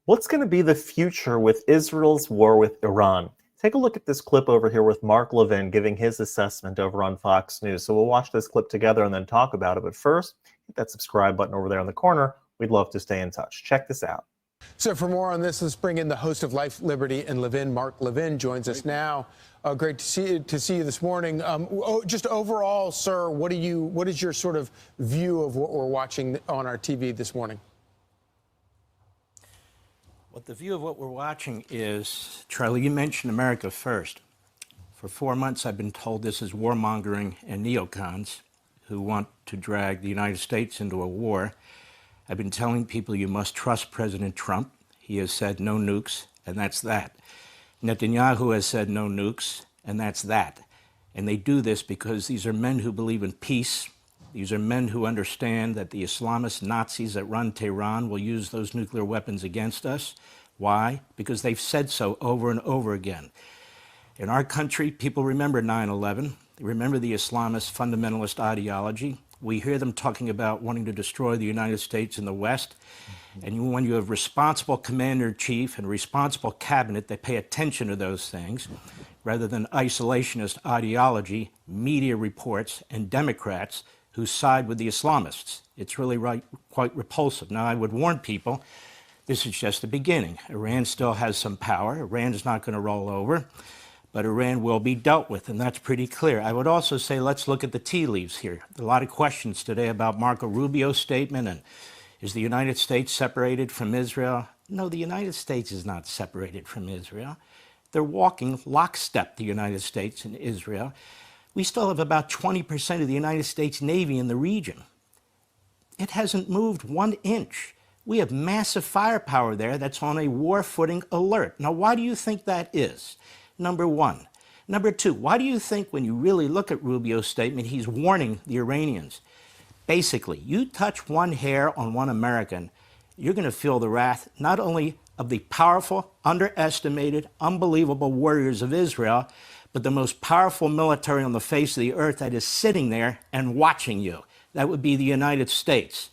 What's going to be the future with Israel's war with Iran? Take a look at this clip over here with Mark Levin giving his assessment over on Fox News. So we'll watch this clip together and then talk about it. But first, hit that subscribe button over there in the corner. We'd love to stay in touch. Check this out. So for more on this, let's bring in the host of Life, Liberty, and Levin. Mark Levin joins us now. Great to see you this morning. Just overall, sir, what is your sort of view of what we're watching on our TV this morning? Well, the view of what we're watching is, Charlie, you mentioned America first. For 4 months, I've been told this is warmongering and neocons who want to drag the United States into a war. I've been telling people you must trust President Trump. He has said no nukes, and that's that. Netanyahu has said no nukes, and that's that. And they do this because these are men who believe in peace. These are men who understand that the Islamist Nazis that run Tehran will use those nuclear weapons against us. Why? Because they've said so over and over again. In our country, people remember 9/11. They remember the Islamist fundamentalist ideology. We hear them talking about wanting to destroy the United States and the West. And when you have responsible commander-in-chief and responsible cabinet that pay attention to those things, rather than isolationist ideology, media reports, and Democrats who side with the Islamists, it's really quite repulsive. Now, I would warn people, this is just the beginning. Iran still has some power. Iran is not going to roll over, but Iran will be dealt with, and that's pretty clear. I would also say let's look at the tea leaves here. A lot of questions today about Marco Rubio's statement, and is the United States separated from Israel? No, the United States is not separated from Israel. They're walking lockstep, the United States and Israel. We still have about 20% of the United States Navy in the region. It hasn't moved 1 inch. We have massive firepower there that's on a war footing alert. Now, why do you think that is? Number one. Number two, why do you think when you really look at Rubio's statement, he's warning the Iranians? Basically, you touch one hair on one American, you're going to feel the wrath not only of the powerful, underestimated, unbelievable warriors of Israel, but the most powerful military on the face of the earth that is sitting there and watching you. That would be the United States.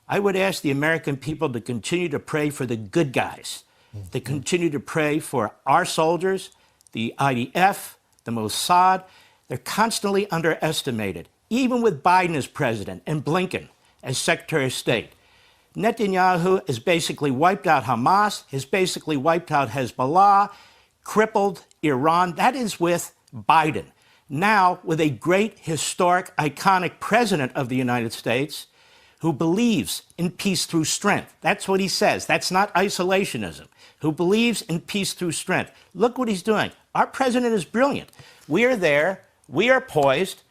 I would ask the American people to continue to pray for the good guys, to continue to pray for our soldiers, the IDF, the Mossad. They're constantly underestimated, even with Biden as president and Blinken as Secretary of State. Netanyahu has basically wiped out Hamas, has basically wiped out Hezbollah, crippled Iran. That is with Biden. Now, with a great, historic, iconic president of the United States who believes in peace through strength. That's what he says. That's not isolationism. Who believes in peace through strength. Look what he's doing. Our president is brilliant. We are there. We are poised.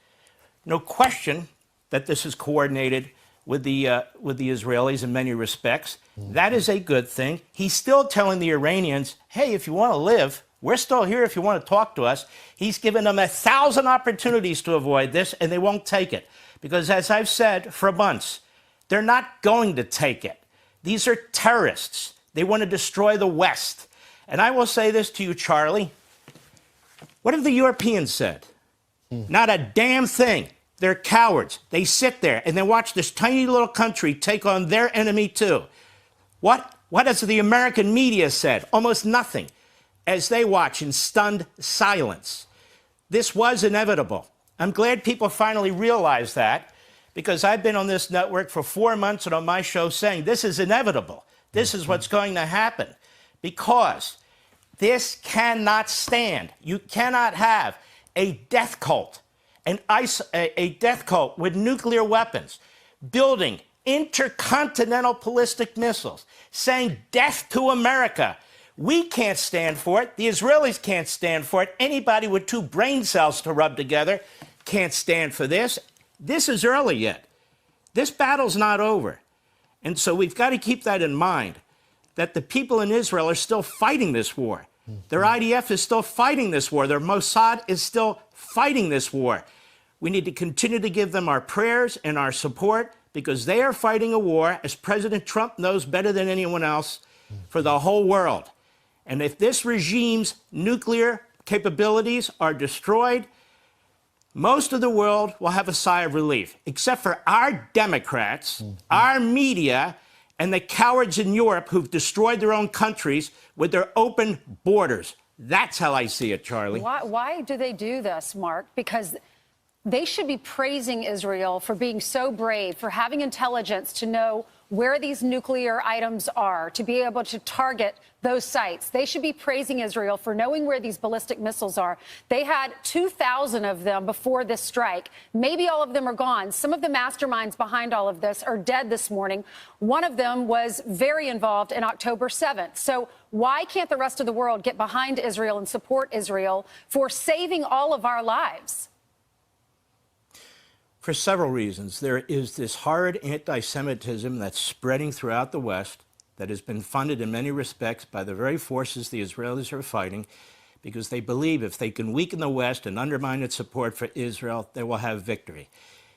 No question that this is coordinated with the Israelis in many respects. That is a good thing. He's still telling the Iranians, hey, if you want to live, we're still here if you want to talk to us. He's given them 1,000 opportunities to avoid this, and they won't take it. Because as I've said for months, they're not going to take it. These are terrorists. They want to destroy the West. And I will say this to you, Charlie. What have the Europeans said? Not a damn thing. They're cowards. They sit there and they watch this tiny little country take on their enemy too. What has the American media said? Almost nothing, as they watch in stunned silence. This was inevitable. I'm glad people finally realize that, because I've been on this network for 4 months and on my show saying this is inevitable. This is what's going to happen, because this cannot stand. You cannot have a death cult, a death cult with nuclear weapons, building intercontinental ballistic missiles, saying death to America. We can't stand for it. The Israelis can't stand for it. Anybody with 2 brain cells to rub together can't stand for this. This is early yet. This battle's not over. And so we've got to keep that in mind, that the people in Israel are still fighting this war. Their IDF is still fighting this war. Their Mossad is still fighting this war. We need to continue to give them our prayers and our support, because they are fighting a war, as President Trump knows better than anyone else, for the whole world. And if this regime's nuclear capabilities are destroyed, most of the world will have a sigh of relief, except for our Democrats, our media, and the cowards in Europe who've destroyed their own countries with their open borders. That's how I see it, Charlie. Why do they do this, Mark? Because they should be praising Israel for being so brave, for having intelligence to know where these nuclear items are, to be able to target those sites. They should be praising Israel for knowing where these ballistic missiles are. They had 2,000 of them before this strike. Maybe all of them are gone. Some of the masterminds behind all of this are dead this morning. One of them was very involved in October 7th. So why can't the rest of the world get behind Israel and support Israel for saving all of our lives? For several reasons. There is this horrid anti-Semitism that's spreading throughout the West that has been funded in many respects by the very forces the Israelis are fighting, because they believe if they can weaken the West and undermine its support for Israel, they will have victory.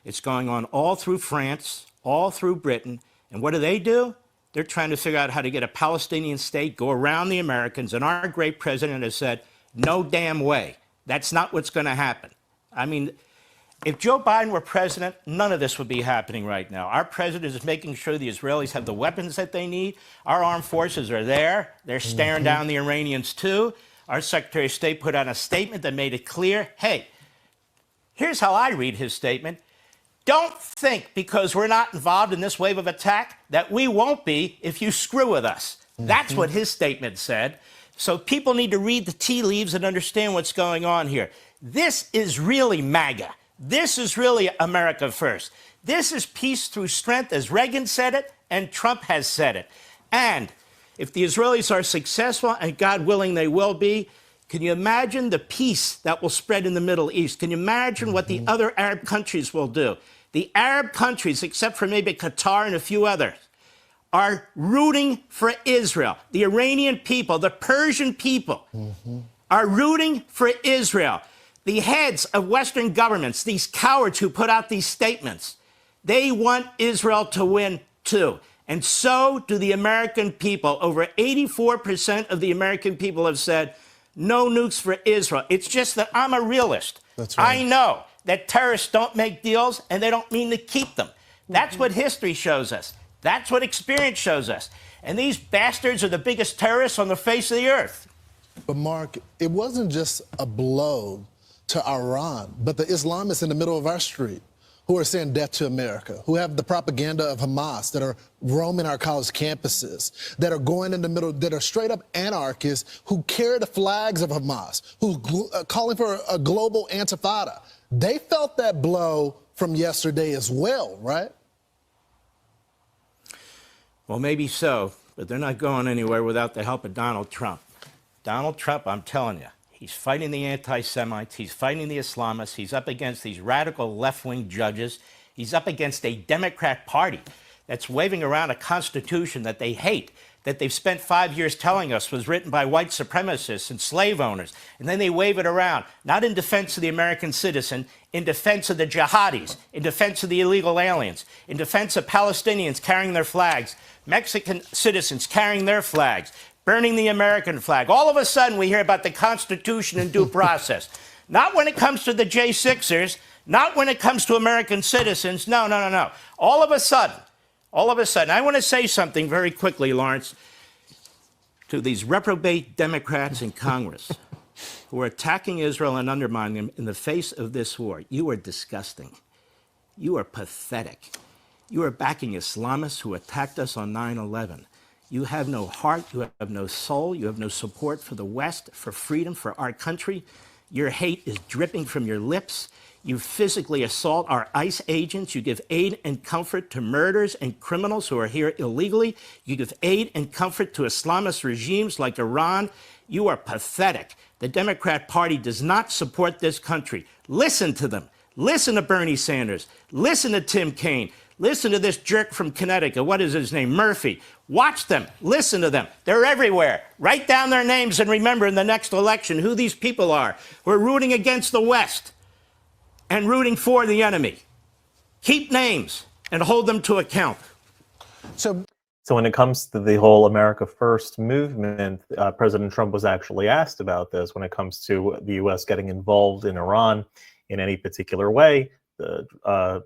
It's going on all through France, all through Britain. And what do? They're trying to figure out how to get a Palestinian state, go around the Americans. And our great president has said, no damn way. That's not what's going to happen. I mean, if Joe Biden were president, none of this would be happening right now. Our president is making sure the Israelis have the weapons that they need. Our armed forces are there. They're staring down the Iranians, too. Our Secretary of State put out a statement that made it clear, hey, here's how I read his statement. Don't think because we're not involved in this wave of attack that we won't be if you screw with us. That's what his statement said. So people need to read the tea leaves and understand what's going on here. This is really MAGA. This is really America first. This is peace through strength, as Reagan said it, and Trump has said it. And if the Israelis are successful, and God willing they will be, can you imagine the peace that will spread in the Middle East? Can you imagine what the other Arab countries will do? The Arab countries, except for maybe Qatar and a few others, are rooting for Israel. The Iranian people, the Persian people are rooting for Israel. The heads of Western governments, these cowards who put out these statements, they want Israel to win too. And so do the American people. Over 84% of the American people have said, no nukes for Israel. It's just that I'm a realist. That's right. I know that terrorists don't make deals and they don't mean to keep them. That's what history shows us. That's what experience shows us. And these bastards are the biggest terrorists on the face of the earth. But Mark, it wasn't just a blow to Iran, but the Islamists in the middle of our street who are saying death to America, who have the propaganda of Hamas, that are roaming our college campuses, that are going in the middle, that are straight up anarchists, who carry the flags of Hamas, who's calling for a global intifada. They felt that blow from yesterday as well, right? Well, maybe so, but they're not going anywhere without the help of Donald Trump. Donald Trump, I'm telling you, he's fighting the anti-Semites. He's fighting the Islamists. He's up against these radical left-wing judges. He's up against a Democrat Party that's waving around a constitution that they hate, that they've spent 5 years telling us was written by white supremacists and slave owners. And then they wave it around, not in defense of the American citizen, in defense of the jihadis, in defense of the illegal aliens, in defense of Palestinians carrying their flags, Mexican citizens carrying their flags, burning the American flag. All of a sudden, we hear about the Constitution and due process. Not when it comes to the J6ers, not when it comes to American citizens. No. All of a sudden, I want to say something very quickly, Lawrence, to these reprobate Democrats in Congress who are attacking Israel and undermining them in the face of this war. You are disgusting. You are pathetic. You are backing Islamists who attacked us on 9/11. You have no heart, you have no soul, you have no support for the West, for freedom, for our country. Your hate is dripping from your lips. You physically assault our ICE agents. You give aid and comfort to murderers and criminals who are here illegally. You give aid and comfort to Islamist regimes like Iran. You are pathetic. The Democrat Party does not support this country. Listen to them. Listen to Bernie Sanders. Listen to Tim Kaine. Listen to this jerk from Connecticut. What is his name? Murphy. Watch them. Listen to them. They're everywhere. Write down their names and remember in the next election who these people are who are rooting against the West and rooting for the enemy. Keep names and hold them to account. So when it comes to the whole America First movement, President Trump was actually asked about this when it comes to the U.S. getting involved in Iran in any particular way.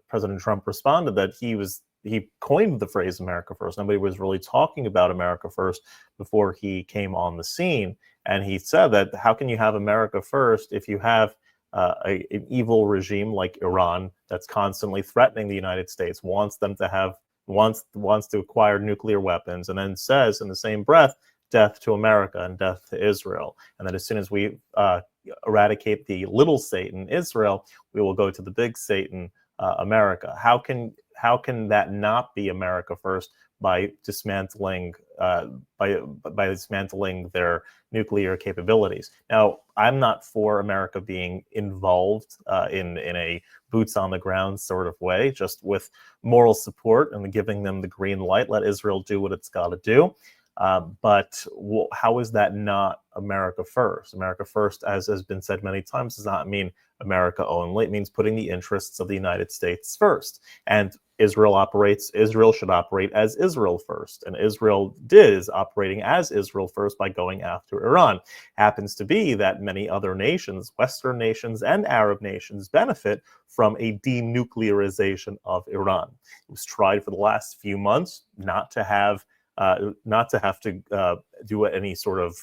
President Trump responded that he was he coined the phrase America First. Nobody was really talking about America First before he came on the scene. And he said that how can you have America First if you have an evil regime like Iran that's constantly threatening the United States, wants to acquire nuclear weapons, and then says in the same breath, death to America and death to Israel. And that as soon as we eradicate the little Satan, Israel, we will go to the big Satan, America. How can that not be America First by dismantling by dismantling their nuclear capabilities? Now, I'm not for America being involved in a boots on the ground sort of way, just with moral support and giving them the green light. Let Israel do what it's got to do. But how is that not America First? America First, as has been said many times, does not mean America only. It means putting the interests of the United States first. And Israel should operate as Israel first. And Israel is operating as Israel first by going after Iran. Happens to be that many other nations, Western nations and Arab nations, benefit from a denuclearization of Iran. It was tried for the last few months not to have to do any sort of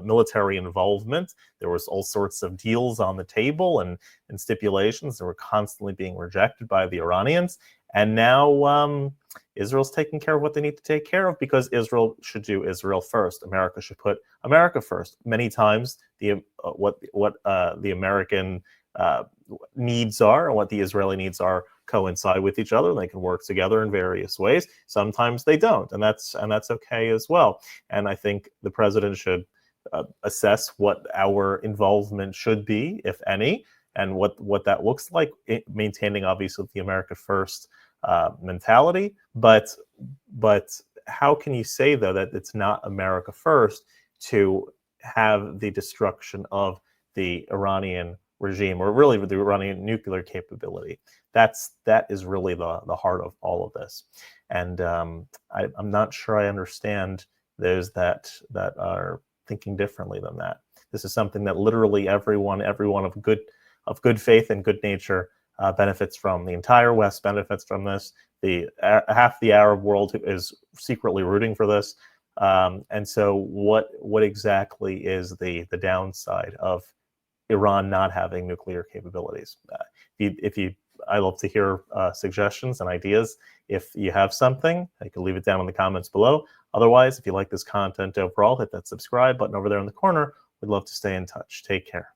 military involvement. There was all sorts of deals on the table and stipulations that were constantly being rejected by the Iranians. And now Israel's taking care of what they need to take care of, because Israel should do Israel first. America should put America first. Many times, what the American needs are and what the Israeli needs are coincide with each other, and they can work together in various ways. Sometimes they don't, and that's okay as well. And I think the president should assess what our involvement should be, if any, and what that looks like, maintaining obviously the America First mentality. But how can you say, though, that it's not America First to have the destruction of the Iranian regime, or really the Iranian nuclear capability? That is really the heart of all of this. And I'm not sure I understand those that are thinking differently than that. This is something that literally everyone of good faith and good nature benefits from. The entire West benefits from this. Half the Arab world is secretly rooting for this. And so what exactly is the downside of Iran not having nuclear capabilities? I love to hear suggestions and ideas. If you have something, you can leave it down in the comments below. Otherwise, if you like this content overall, hit that subscribe button over there in the corner. We'd love to stay in touch. Take care.